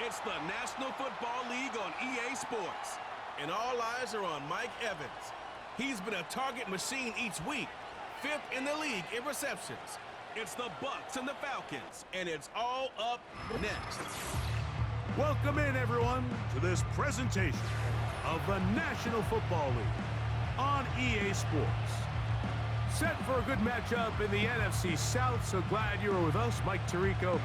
It's the National Football League on EA Sports. And all eyes are on Mike Evans. He's been a target machine each week, 5th in the league in receptions. It's the Bucs and the Falcons, and it's all up next. Welcome in, everyone, to this presentation of the National Football League on EA Sports. Set for a good matchup in the NFC South, so glad you were with us. Mike Tirico,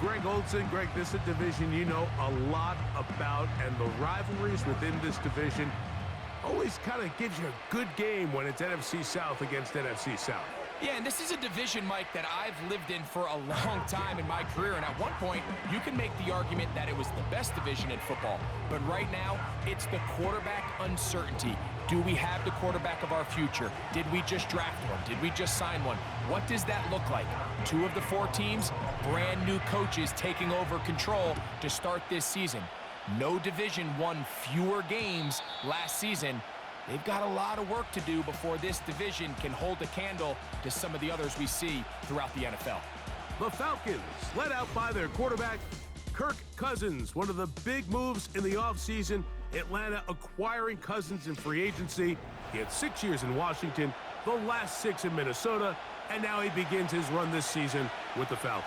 Greg Olson. Greg, this is a division you know a lot about, and the rivalries within this division always kind of gives you a good game when it's NFC South against NFC South. Yeah, and this is a division, Mike, that I've lived in for a long time in my career, and at one point, you can make the argument that it was the best division in football. But right now, it's the quarterback uncertainty. Do we have the quarterback of our future? Did we just draft one? Did we just sign one? What does that look like? 2 of the 4 teams, brand new coaches taking over control to start this season. No division won fewer games last season. They've got a lot of work to do before this division can hold a candle to some of the others we see throughout the NFL. The Falcons, led out by their quarterback, Kirk Cousins. One of the big moves in the offseason, Atlanta acquiring Cousins in free agency. He had 6 years in Washington, the last 6 in Minnesota, and now he begins his run this season with the Falcons.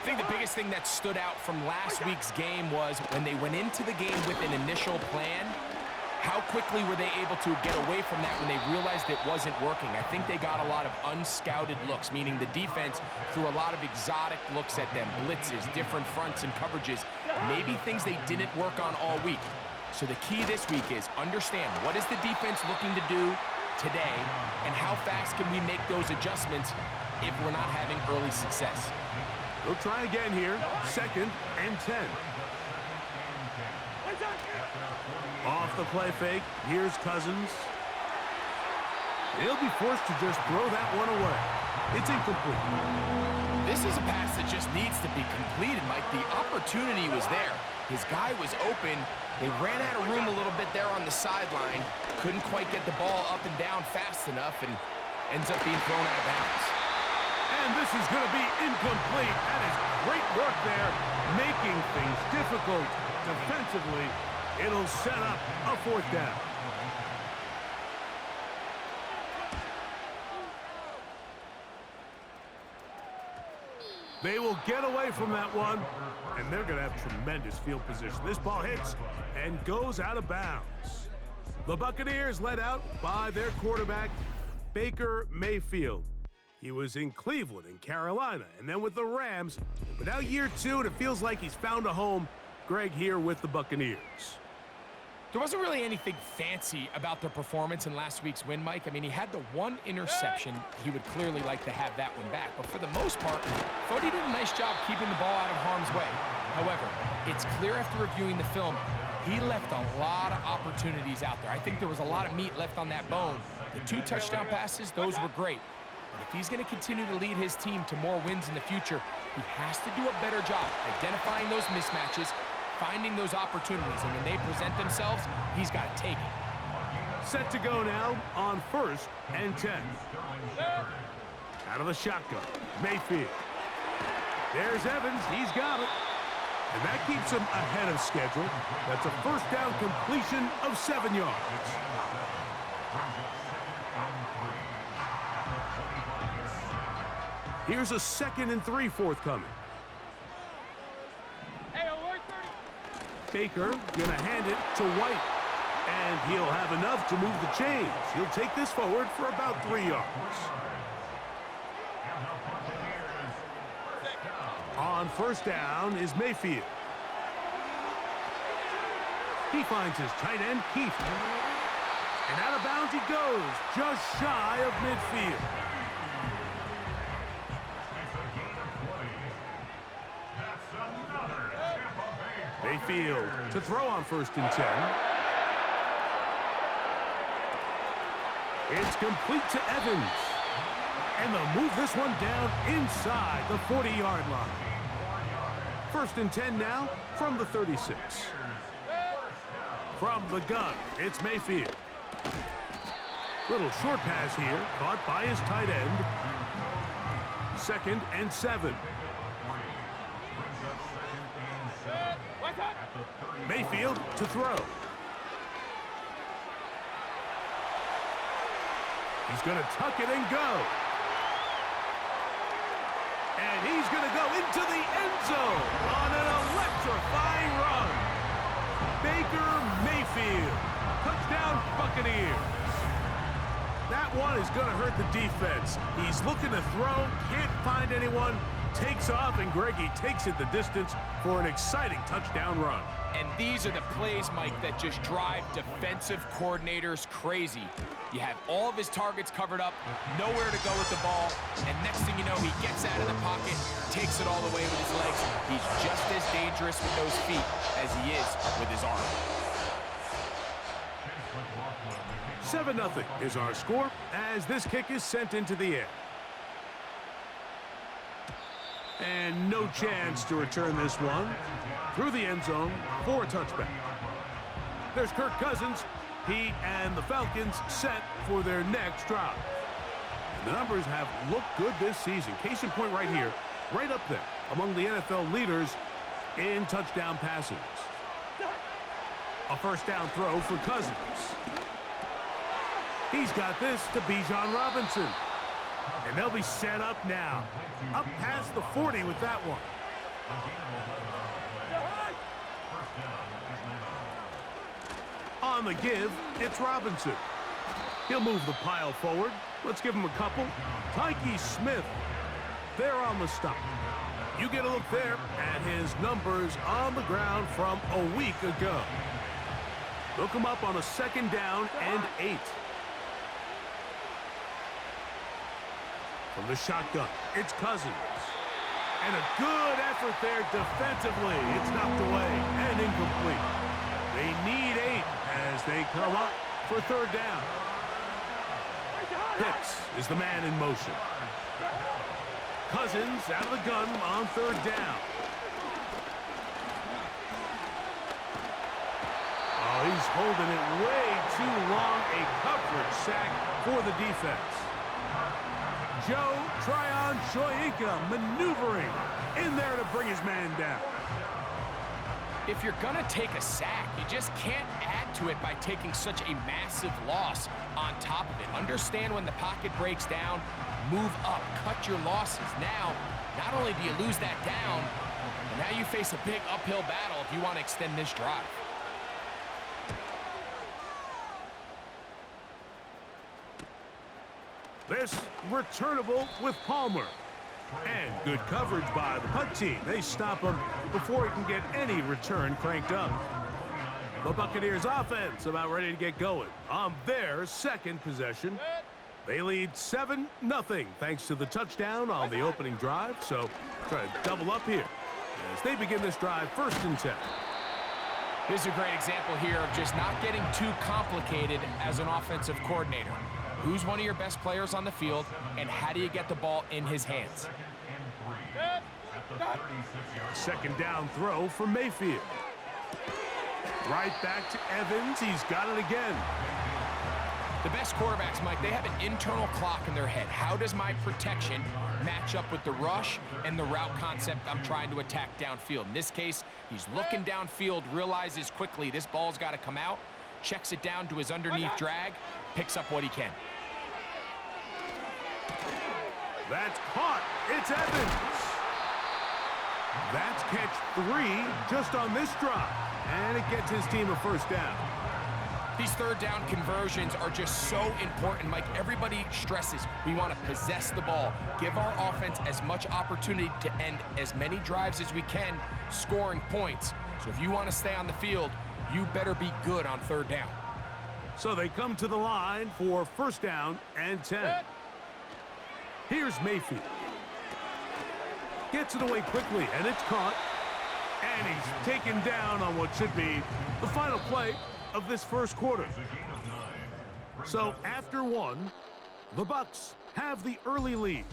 I think the biggest thing that stood out from last week's game was when they went into the game with an initial plan, how quickly were they able to get away from that when they realized it wasn't working? I think they got a lot of unscouted looks, meaning the defense threw a lot of exotic looks at them, blitzes, different fronts and coverages, maybe things they didn't work on all week. So the key this week is understand what is the defense looking to do today, and how fast can we make those adjustments if we're not having early success. We'll try again here, 2nd and 10. Off the play fake, here's Cousins. He'll be forced to just throw that one away. It's incomplete. This is a pass that just needs to be completed, Mike. The opportunity was there. His guy was open. They ran out of room a little bit there on the sideline. Couldn't quite get the ball up and down fast enough, and ends up being thrown out of bounds. And this is going to be incomplete. That is great work there, making things difficult defensively. It'll set up a 4th down. They will get away from that one, and they're going to have tremendous field position. This ball hits and goes out of bounds. The Buccaneers led out by their quarterback, Baker Mayfield. He was in Cleveland and Carolina, and then with the Rams. But now year 2, and it feels like he's found a home. Greg here with the Buccaneers. There wasn't really anything fancy about their performance in last week's win, Mike. I mean, he had the 1 interception. He would clearly like to have that one back. But for the most part, I thought he did a nice job keeping the ball out of harm's way. However, it's clear after reviewing the film, he left a lot of opportunities out there. I think there was a lot of meat left on that bone. The 2 touchdown passes, those were great. But if he's going to continue to lead his team to more wins in the future, he has to do a better job identifying those mismatches, finding those opportunities, and when they present themselves, he's got to take it. Set to go now on 1st and 10. Out of the shotgun, Mayfield. There's Evans, he's got it. And that keeps him ahead of schedule. That's a 1st down completion of 7 yards. Here's a 2nd and 3 forthcoming. Baker gonna hand it to White, and he'll have enough to move the chains. He'll take this forward for about 3 yards. On 1st down is Mayfield. He finds his tight end, Keith. And out of bounds he goes, just shy of midfield. Mayfield to throw on 1st and 10. It's complete to Evans. And they'll move this one down inside the 40-yard line. 1st and 10 now from the 36. From the gun, it's Mayfield. Little short pass here, caught by his tight end. 2nd and 7. Mayfield to throw. He's going to tuck it and go. And he's going to go into the end zone on an electrifying run. Baker Mayfield. Touchdown, Buccaneers. That one is going to hurt the defense. He's looking to throw, can't find anyone, takes off, and Greggy takes it the distance for an exciting touchdown run. And these are the plays, Mike, that just drive defensive coordinators crazy. You have all of his targets covered up, nowhere to go with the ball, and next thing you know, he gets out of the pocket, takes it all the way with his legs. He's just as dangerous with those feet as he is with his arm. 7-0 is our score as this kick is sent into the air. And no chance to return this one through the end zone for a touchback. There's Kirk Cousins. He and the Falcons set for their next drive. And the numbers have looked good this season. Case in point right here, right up there among the NFL leaders in touchdown passes. A first down throw for Cousins. He's got this to Bijan Robinson. And they'll be set up now. Up past the 40 with that one. On the give, it's Robinson. He'll move the pile forward. Let's give him a couple. Tyke Smith, there on the stop. You get a look there at his numbers on the ground from a week ago. Look him up on a second down and 8. From the shotgun, it's Cousins. And a good effort there defensively. It's knocked away and incomplete. They need 8 as they come up for third down. Pitts is the man in motion. Cousins out of the gun on third down. Oh, he's holding it way too long. A coverage sack for the defense. Joe Tryon-Shoyinka maneuvering in there to bring his man down. If you're going to take a sack, you just can't add to it by taking such a massive loss on top of it. Understand when the pocket breaks down, move up, cut your losses. Now, not only do you lose that down, but now you face a big uphill battle if you want to extend this drive. This returnable with Palmer. And good coverage by the punt team. They stop him before he can get any return cranked up. The Buccaneers offense about ready to get going on their second possession. They lead 7-0 thanks to the touchdown on the opening drive. So try to double up here as they begin this drive 1st and 10. Here's a great example here of just not getting too complicated as an offensive coordinator. Who's one of your best players on the field, and how do you get the ball in his hands? Second down throw for Mayfield. Right back to Evans. He's got it again. The best quarterbacks, Mike, they have an internal clock in their head. How does my protection match up with the rush and the route concept I'm trying to attack downfield? In this case, he's looking downfield, realizes quickly this ball's got to come out, checks it down to his underneath drag, picks up what he can. That's caught. It's Evans. That's catch 3 just on this drive. And it gets his team a first down. These third down conversions are just so important, Mike. Everybody stresses we want to possess the ball, give our offense as much opportunity to end as many drives as we can, scoring points. So if you want to stay on the field, you better be good on third down. So they come to the line for 1st down and 10. Here's Mayfield. Gets it away quickly, and it's caught. And he's taken down on what should be the final play of this first quarter. So after 1, the Bucs have the early lead.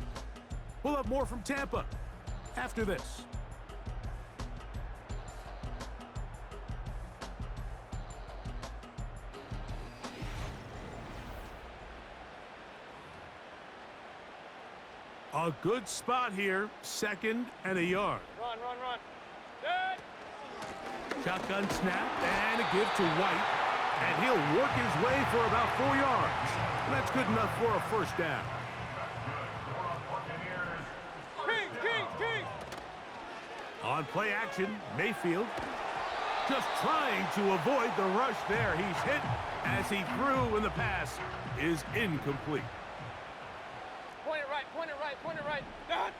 We'll have more from Tampa after this. A good spot here, 2nd and a yard. Run. Shotgun snap and a give to White. And he'll work his way for about 4 yards. That's good enough for a first down. On play action, Mayfield just trying to avoid the rush there. He's hit as he threw, and the pass is incomplete. Point it right, point it right, point it right. Done.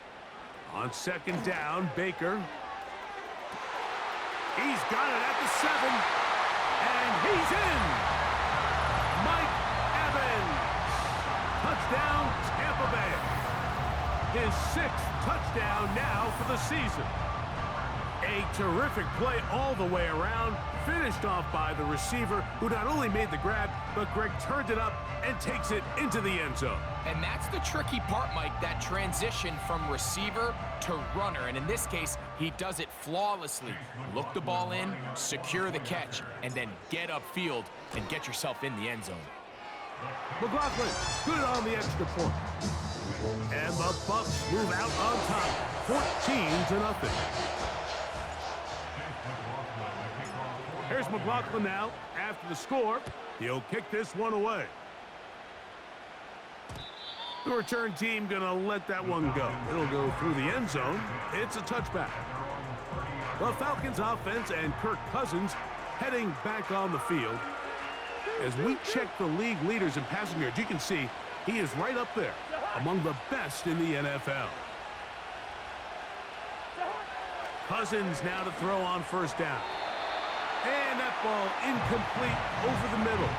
On second down, Baker. He's got it at the 7, and he's in. Mike Evans. Touchdown, Tampa Bay. His 6th touchdown now for the season. A terrific play all the way around, finished off by the receiver, who not only made the grab, but Greg turned it up and takes it into the end zone. And that's the tricky part, Mike, that transition from receiver to runner. And in this case, he does it flawlessly. Look the ball in, secure the catch, and then get upfield and get yourself in the end zone. McLaughlin, good on the extra point. And the Bucs move out on top, 14-0. Here's McLaughlin now. After the score, he'll kick this one away. The return team gonna let that one go. It'll go through the end zone. It's a touchback. The Falcons offense and Kirk Cousins heading back on the field. As we check the league leaders in passing yards, you can see he is right up there among the best in the NFL. Cousins now to throw on first down. And that ball incomplete over the middle.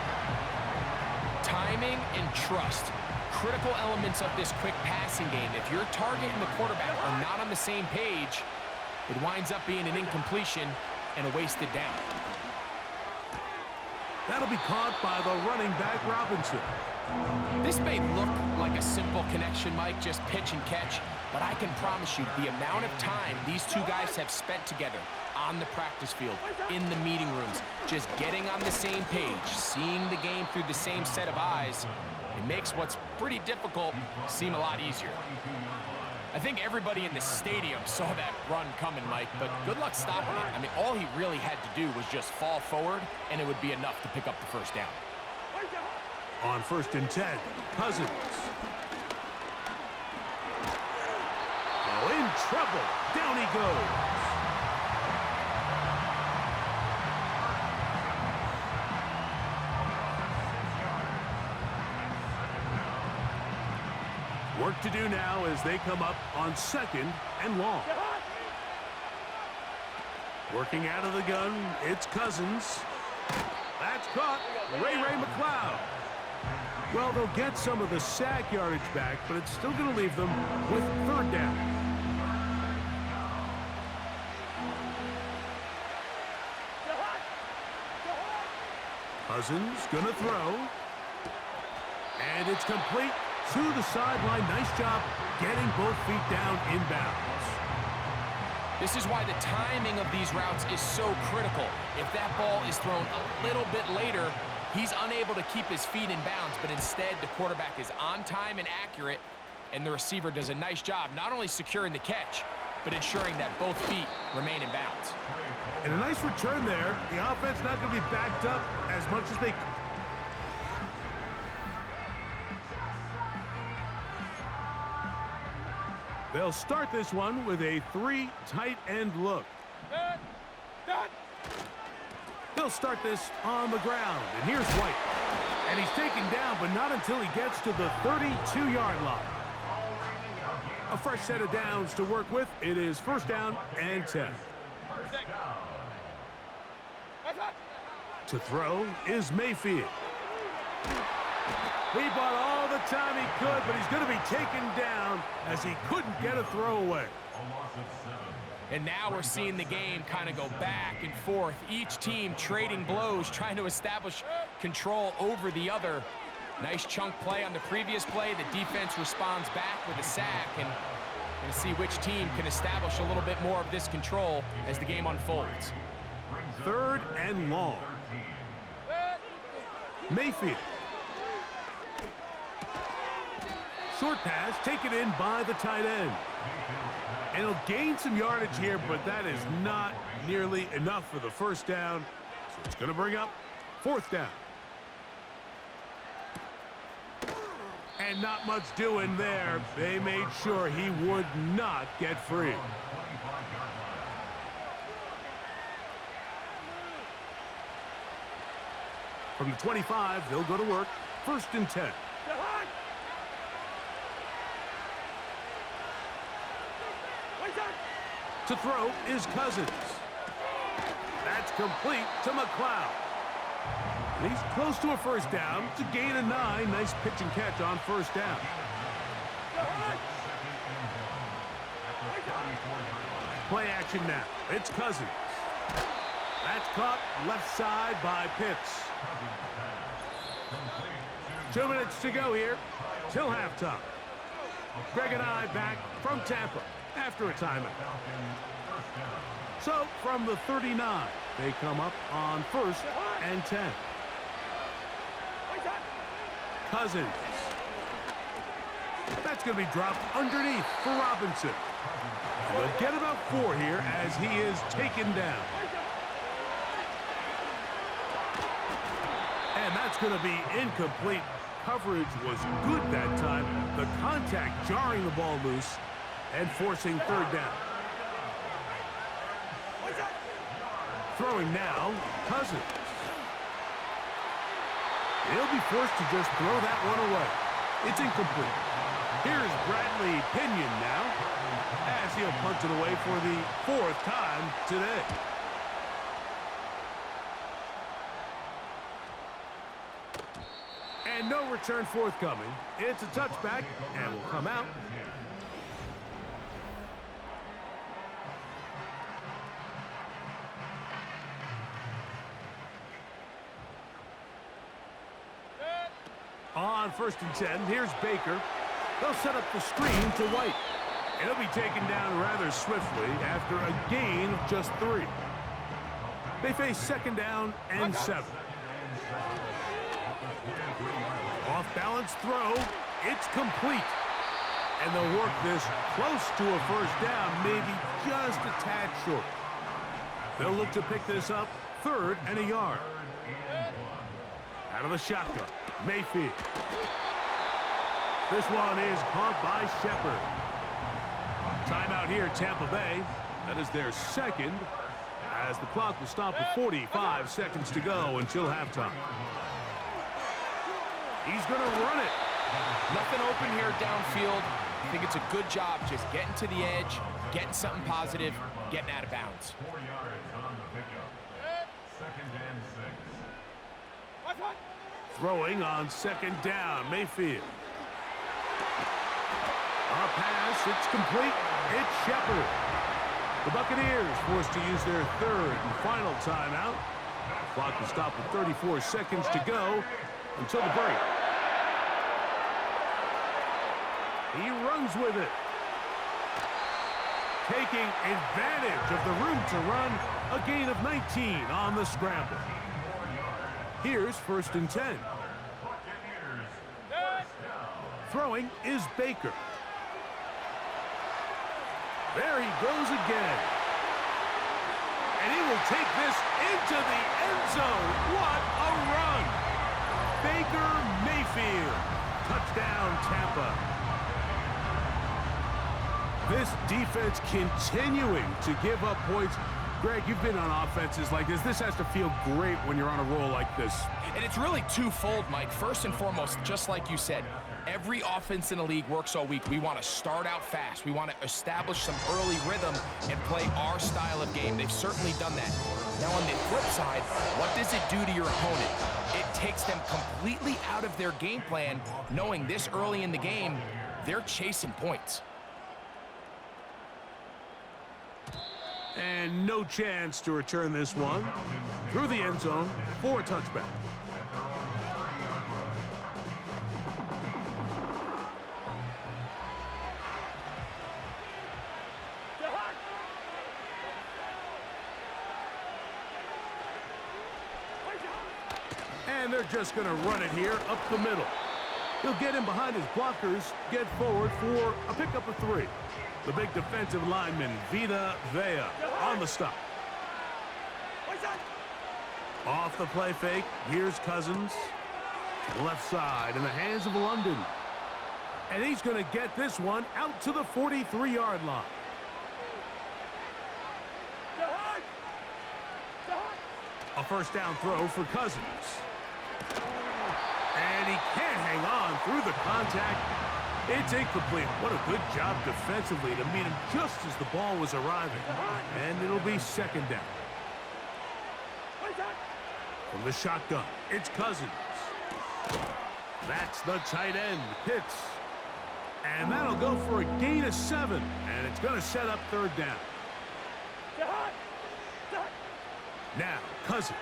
Timing and trust, critical elements of this quick passing game. If your target and the quarterback are not on the same page, it winds up being an incompletion and a wasted down. That'll be caught by the running back, Robinson. This may look like a simple connection, Mike, just pitch and catch, but I can promise you the amount of time these two guys have spent together on the practice field, in the meeting rooms, just getting on the same page, seeing the game through the same set of eyes, it makes what's pretty difficult seem a lot easier. I think everybody in the stadium saw that run coming, Mike, but good luck stopping it. I mean, all he really had to do was just fall forward, and it would be enough to pick up the first down. On 1st and 10, Cousins. Oh, in trouble. Down he goes. Work to do now as they come up on 2nd and long. Working out of the gun, it's Cousins. That's caught. Ray McLeod. Well, they'll get some of the sack yardage back, but it's still going to leave them with 3rd down. Cousins going to throw. And it's complete to the sideline. Nice job getting both feet down inbounds. This is why the timing of these routes is so critical. If that ball is thrown a little bit later, he's unable to keep his feet in bounds, but instead the quarterback is on time and accurate, and the receiver does a nice job not only securing the catch, but ensuring that both feet remain in bounds. And a nice return there. The offense not going to be backed up as much as they... They'll start this one with a 3 tight end look. They'll start this on the ground, and here's White. And he's taken down, but not until he gets to the 32-yard line. A fresh set of downs to work with. It is 1st down and 10. To throw is Mayfield. He bought all the time he could, but he's going to be taken down as he couldn't get a throwaway. And now we're seeing the game kind of go back and forth. Each team trading blows, trying to establish control over the other. Nice chunk play on the previous play. The defense responds back with a sack, and we're going to see which team can establish a little bit more of this control as the game unfolds. 3rd and long. Mayfield. Short pass taken in by the tight end. And he'll gain some yardage here, but that is not nearly enough for the first down, so it's going to bring up fourth down. And not much doing there. They made sure he would not get free. From the 25, they'll go to work. First and 10. To throw is Cousins. That's complete to McLeod. And he's close to a first down to gain a 9. Nice pitch and catch on first down. Play action now. It's Cousins. That's caught left side by Pitts. 2 minutes to go here till halftime. Greg and I back from Tampa after a timeout. So from the 39, they come up on first and 10. Cousins. That's going to be dropped underneath for Robinson. They'll get about 4 here as he is taken down. And that's going to be incomplete. Coverage was good that time. The contact jarring the ball loose and forcing third down. Throwing now, Cousins. He'll be forced to just throw that one away. It's incomplete. Here's Bradley Pinion now, as he'll punt it away for the 4th time today. And no return forthcoming. It's a touchback, and will come out. On first and 10, here's Baker. They'll set up the screen to White. And he'll be taken down rather swiftly after a gain of just 3. They face second down and 7. Off-balance throw. It's complete. And they'll work this close to a first down, maybe just a tad short. They'll look to pick this up 3rd and a yard. Out of the shotgun, Mayfield. This one is caught by Shepard. Timeout here, Tampa Bay. That is their second, as the clock will stop with 45 seconds to go until halftime. He's going to run it. Nothing open here downfield. I think it's a good job just getting to the edge, getting something positive, getting out of bounds. 4 yards on the pickup. Second and 6. Throwing on second down, Mayfield. A pass, it's complete. It's Shepard. The Buccaneers forced to use their 3rd and final timeout. Clock will stop with 34 seconds to go until the break. He runs with it. Taking advantage of the room to run, a gain of 19 on the scramble. Here's first and 10. Throwing is Baker. There he goes again. And he will take this into the end zone. What a run! Baker Mayfield. Touchdown, Tampa. This defense continuing to give up points. Greg, you've been on offenses like this. This has to feel great when you're on a roll like this. And it's really twofold, Mike. First and foremost, just like you said, every offense in the league works all week. We want to start out fast. We want to establish some early rhythm and play our style of game. They've certainly done that. Now, on the flip side, what does it do to your opponent? It takes them completely out of their game plan, knowing this early in the game, they're chasing points. And no chance to return this one through the end zone for a touchback. And they're just going to run it here up the middle. He'll get in behind his blockers, get forward for a pickup of 3. The big defensive lineman, Vita Vea, on the stop. Off the play fake, here's Cousins. Left side in the hands of London. And he's going to get this one out to the 43-yard line. A first down throw for Cousins. And he can't hang on through the contact. It's incomplete. What a good job defensively to meet him just as the ball was arriving. And it'll be second down. From the shotgun, it's Cousins. That's the tight end, Pitts. And that'll go for a gain of 7. And it's going to set up third down. Now, Cousins.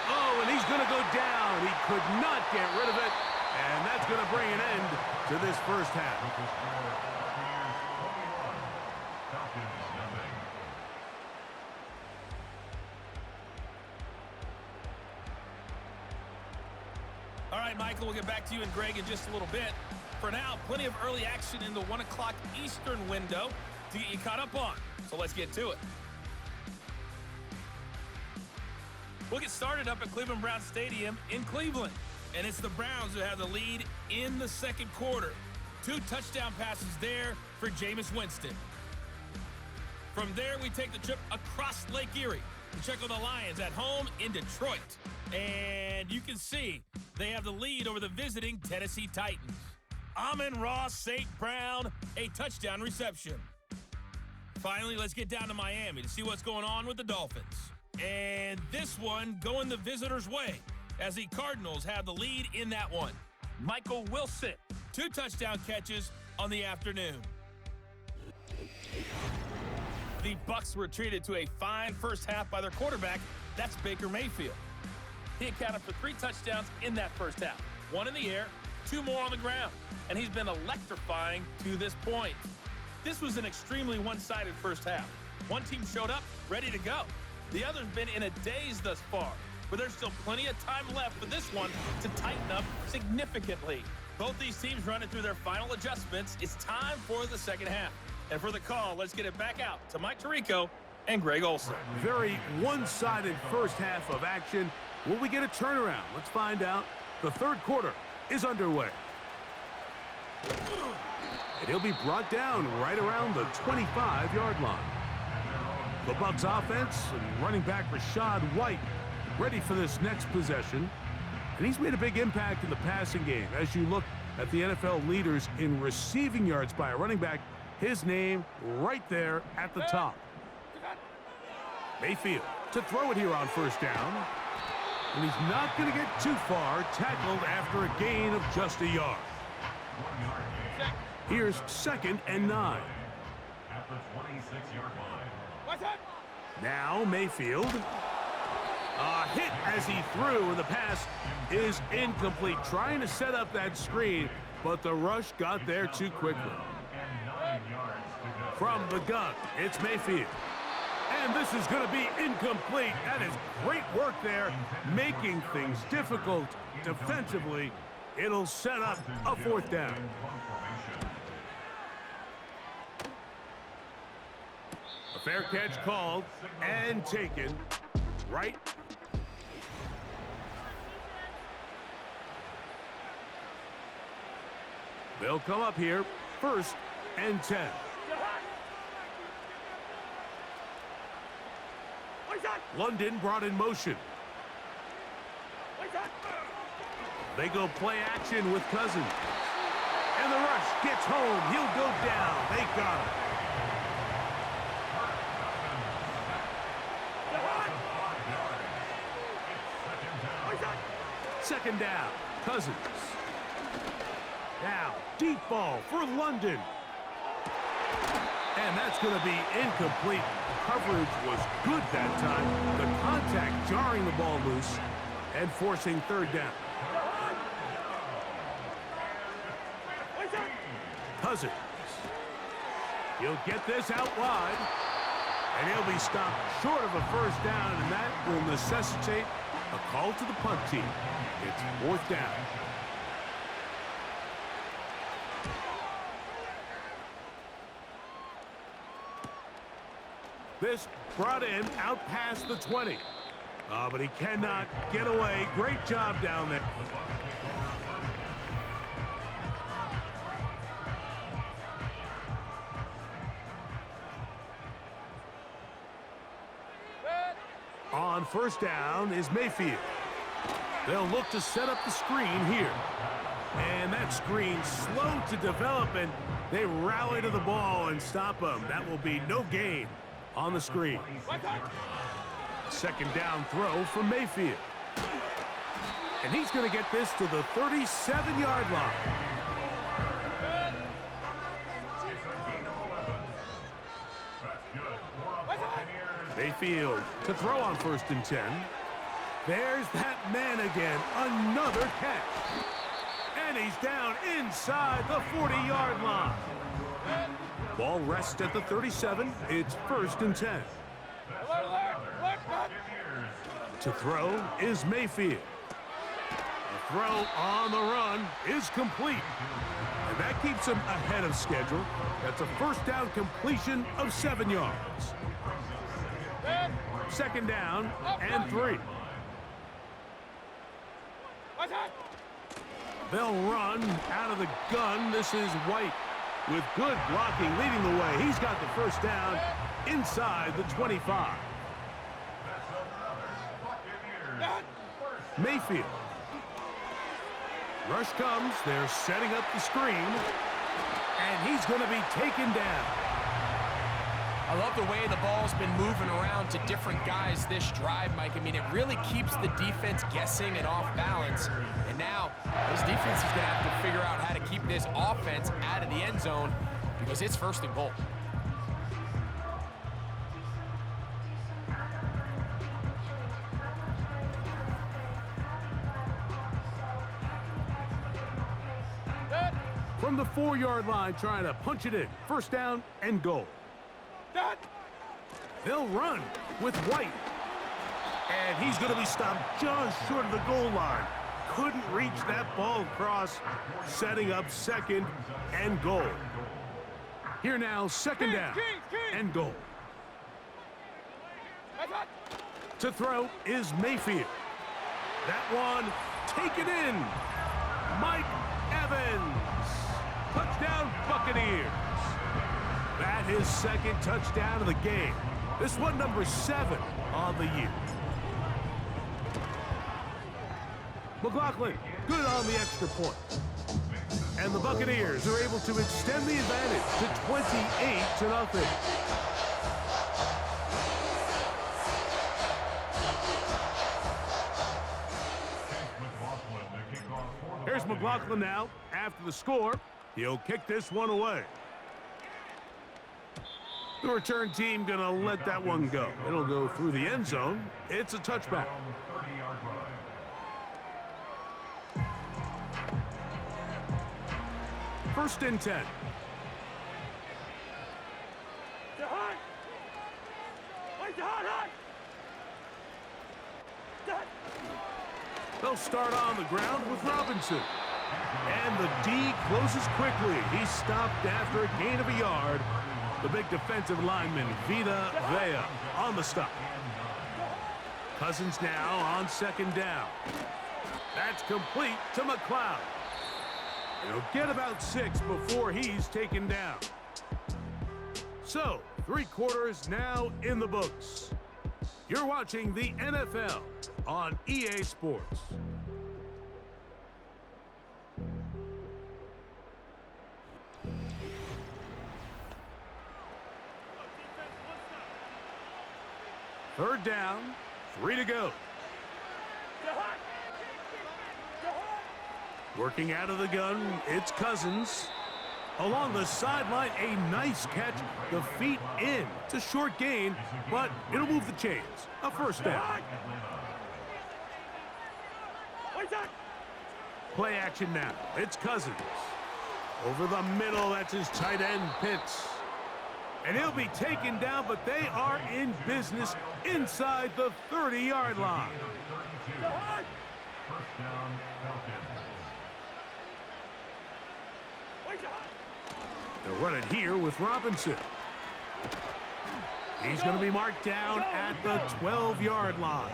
Oh, and he's going to go down. He could not get rid of it. And that's going to bring an end to this first half. All right, Michael, we'll get back to you and Greg in just a little bit. For now, plenty of early action in the 1 o'clock Eastern window to get you caught up on. So let's get to it. We'll get started up at Cleveland Browns Stadium in Cleveland. And it's the Browns who have the lead in the second quarter. 2 touchdown passes there for Jameis Winston. From there, we take the trip across Lake Erie to check on the Lions at home in Detroit. And you can see they have the lead over the visiting Tennessee Titans. Amon-Ra St. Brown, a touchdown reception. Finally, let's get down to Miami to see what's going on with the Dolphins. And this one going the visitors' way as the Cardinals have the lead in that one. Michael Wilson, 2 touchdown catches on the afternoon. The Bucs were treated to a fine first half by their quarterback. That's Baker Mayfield. He accounted for 3 touchdowns in that first half. 1 in the air, 2 more on the ground. And he's been electrifying to this point. This was an extremely one-sided first half. One team showed up, ready to go. The other's been in a daze thus far. But there's still plenty of time left for this one to tighten up significantly. Both these teams running through their final adjustments. It's time for the second half. And for the call, let's get it back out to Mike Tirico and Greg Olson. Very one-sided first half of action. Will we get a turnaround? Let's find out. The third quarter is underway. And he'll be brought down right around the 25-yard line. The Bucs offense and running back Rashad White ready for this next possession. And he's made a big impact in the passing game. As you look at the NFL leaders in receiving yards by a running back, his name right there at the top. Mayfield to throw it here on first down. And he's not going to get too far, tackled after a gain of just a yard. Here's 2nd and 9. At the 26-yard line. Now Mayfield. A hit as he threw, and the pass is incomplete. Trying to set up that screen, but the rush got there too quickly. From the gun, it's Mayfield. And this is going to be incomplete. That is great work there, making things difficult defensively. It'll set up a 4th down. A fair catch called and taken. Right. They'll come up here, 1st and 10. London brought in motion. They go play action with Cousins. And the rush gets home. He'll go down. They got him. Second down. Cousins. Now, deep ball for London. And that's going to be incomplete. Coverage was good that time. The contact jarring the ball loose and forcing 3rd down. Cousins. He'll get this out wide. And he'll be stopped short of a 1st down, and that will necessitate a call to the punt team. It's 4th down. This brought him out past the 20. But he cannot get away. Great job down there. On first down is Mayfield. They'll look to set up the screen here. And that screen slow to develop, and they rally to the ball and stop him. That will be no gain on the screen. Second down throw from Mayfield. And he's going to get this to the 37-yard line. Mayfield to throw on 1st and 10. There's that man again. Another catch. And he's down inside the 40-yard line. Ball rests at the 37. It's 1st and 10. To throw is Mayfield. The throw on the run is complete. And that keeps him ahead of schedule. That's a first down completion of 7 yards. Second down and 3. They'll run out of the gun. This is White with good blocking leading the way. He's got the first down inside the 25. Mayfield. Rush comes. They're setting up the screen. And he's going to be taken down. I love the way the ball's been moving around to different guys this drive, Mike. I mean, it really keeps the defense guessing and off balance. And now, this defense is going to have to figure out how to keep this offense out of the end zone because it's 1st and goal. From the 4-yard line, trying to punch it in. First down and goal. They'll run with White. And he's going to be stopped just short of the goal line. Couldn't reach that ball across, setting up 2nd and goal. Here now, 2nd down and goal. To throw is Mayfield. That one taken in. Mike Evans. Touchdown, Buccaneers. That is 2nd touchdown of the game. This one number 7 on the year. McLaughlin, good on the extra point. And the Buccaneers are able to extend the advantage to 28-0. Here's McLaughlin now. After the score, he'll kick this one away. The return team going to let that one go. It'll go through the end zone. It's a touchback. First and 10. They'll start on the ground with Robinson. And the D closes quickly. He's stopped after a gain of a yard. The big defensive lineman, Vita Vea, on the stop. Cousins now on 2nd down. That's complete to McLeod. He'll get about 6 before he's taken down. So, 3 quarters now in the books. You're watching the NFL on EA Sports. Third down, 3 to go. Working out of the gun, it's Cousins. Along the sideline, a nice catch. The feet in. It's a short gain, but it'll move the chains. A first down. Play action now. It's Cousins. Over the middle, that's his tight end, Pitts. And he'll be taken down, but they are in business inside the 30-yard line. First down, Falcons. They'll run it here with Robinson. He's going to be marked down at the 12-yard line.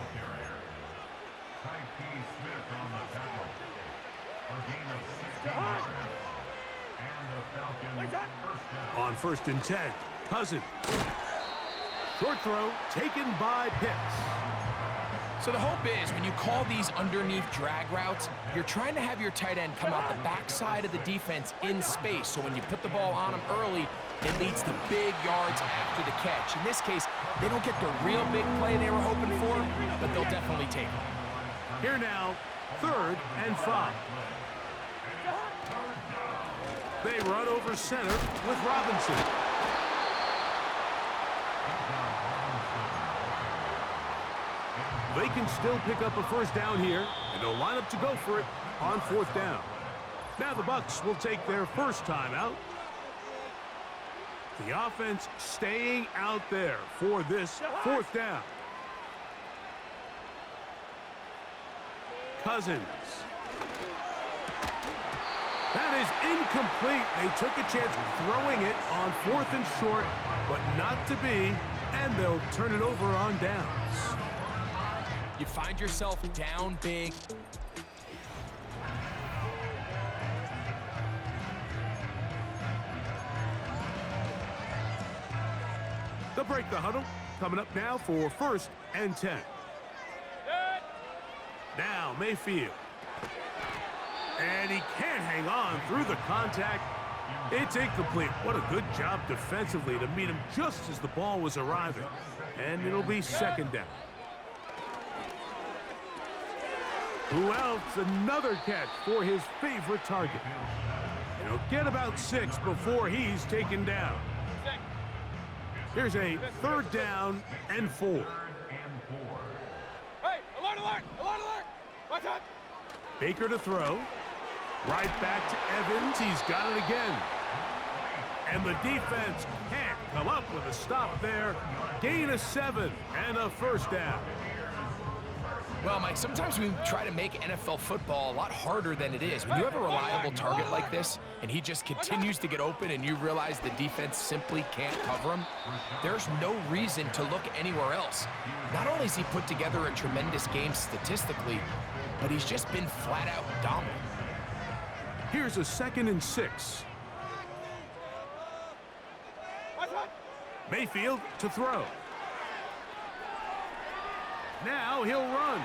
Smith on the tackle. A gain of 16 yards. And the Falcons first down. On 1st and 10, Cousins. Short throw taken by Pitts. So the hope is when you call these underneath drag routes, you're trying to have your tight end come out the backside of the defense in space. So when you put the ball on him early, it leads to big yards after the catch. In this case, they don't get the real big play they were hoping for, but they'll definitely take it. Here now, 3rd and 5. They run over center with Robinson. They can still pick up a 1st down here, and they'll line up to go for it on 4th down. Now the Bucs will take their first timeout. The offense staying out there for this 4th down. Cousins. That is incomplete. They took a chance throwing it on 4th and short, but not to be, and they'll turn it over on downs. You find yourself down big. They'll break the huddle. Coming up now for 1st and 10. Now Mayfield. And he can't hang on through the contact. It's incomplete. What a good job defensively to meet him just as the ball was arriving. And it'll be 2nd down. Who else? Another catch for his favorite target. And he'll get about 6 before he's taken down. Here's a 3rd down and 4. Hey, alert, alert, alert, alert! Watch out! Baker to throw. Right back to Evans. He's got it again. And the defense can't come up with a stop there. Gain of 7 and a 1st down. Well, Mike, sometimes we try to make NFL football a lot harder than it is. When you have a reliable target like this, and he just continues to get open, and you realize the defense simply can't cover him, there's no reason to look anywhere else. Not only has he put together a tremendous game statistically, but he's just been flat-out dominant. Here's a 2nd and 6. Mayfield to throw. Now he'll run.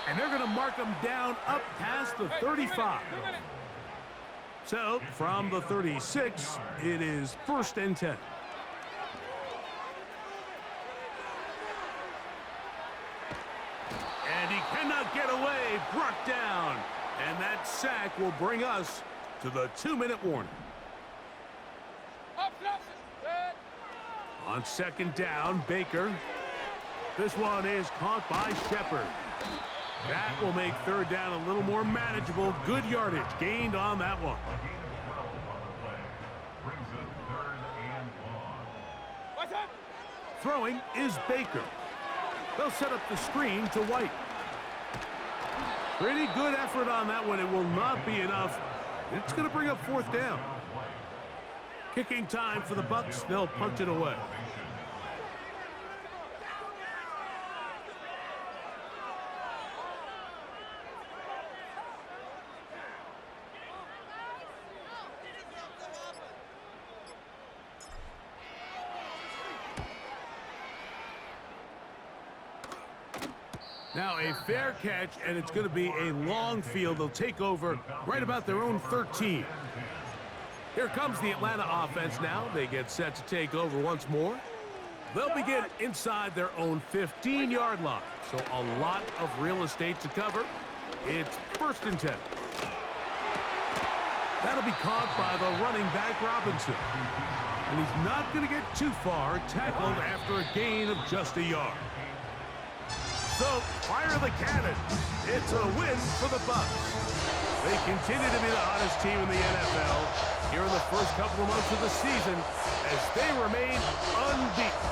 And they're going to mark him down up past the 35. So from the 36, it is 1st and 10. And he cannot get away. Brought down. And that sack will bring us to the 2-minute warning. On 2nd down, Baker. This one is caught by Shepard. That will make 3rd down a little more manageable. Good yardage gained on that one. Throwing is Baker. They'll set up the screen to White. Pretty good effort on that one. It will not be enough. It's going to bring up 4th down. Kicking time for the Bucs. They'll punt it away. Now a fair catch, and it's going to be a long field. They'll take over right about their own 13. Here comes the Atlanta offense now. They get set to take over once more. They'll begin inside their own 15-yard line. So a lot of real estate to cover. It's 1st and 10. That'll be caught by the running back Robinson. And he's not going to get too far, tackled after a gain of just a yard. So, fire the cannon. It's a win for the Bucs. They continue to be the hottest team in the NFL here in the first couple of months of the season as they remain unbeaten.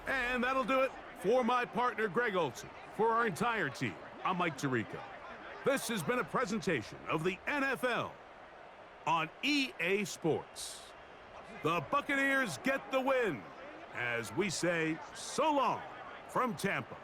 And that'll do it for my partner, Greg Olson. For our entire team, I'm Mike Tirico. This has been a presentation of the NFL on EA Sports. The Buccaneers get the win, as we say so long from Tampa.